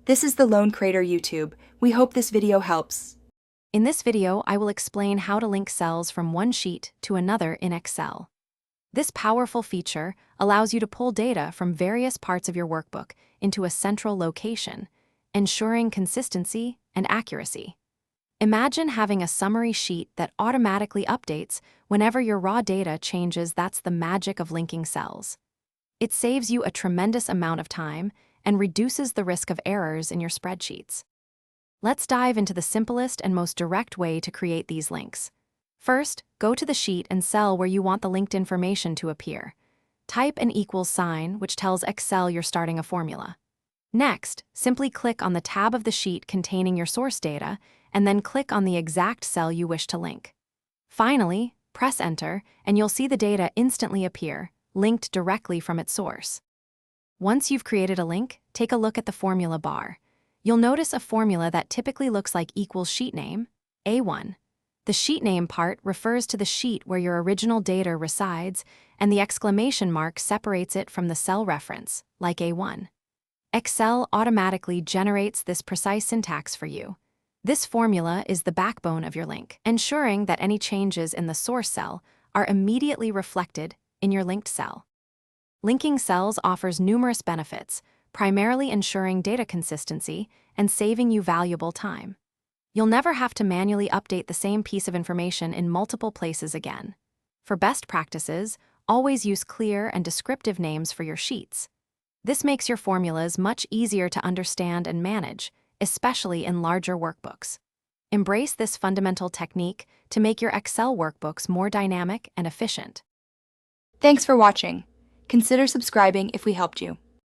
This is the Lone Creator YouTube. We hope this video helps. In this video, I will explain how to link cells from one sheet to another in Excel. This powerful feature allows you to pull data from various parts of your workbook into a central location, ensuring consistency and accuracy. Imagine having a summary sheet that automatically updates whenever your raw data changes. That's the magic of linking cells. It saves you a tremendous amount of time and reduces the risk of errors in your spreadsheets. Let's dive into the simplest and most direct way to create these links. First, go to the sheet and cell where you want the linked information to appear. Type an equals sign, which tells Excel you're starting a formula. Next, simply click on the tab of the sheet containing your source data, and then click on the exact cell you wish to link. Finally, press Enter, and you'll see the data instantly appear, linked directly from its source. Once you've created a link, take a look at the formula bar. You'll notice a formula that typically looks like equals sheet name, A1. The sheet name part refers to the sheet where your original data resides, and the exclamation mark separates it from the cell reference, like A1. Excel automatically generates this precise syntax for you. This formula is the backbone of your link, ensuring that any changes in the source cell are immediately reflected in your linked cell. Linking cells offers numerous benefits, primarily ensuring data consistency and saving you valuable time. You'll never have to manually update the same piece of information in multiple places again. For best practices, always use clear and descriptive names for your sheets. This makes your formulas much easier to understand and manage, especially in larger workbooks. Embrace this fundamental technique to make your Excel workbooks more dynamic and efficient. Thanks for watching. Consider subscribing if we helped you.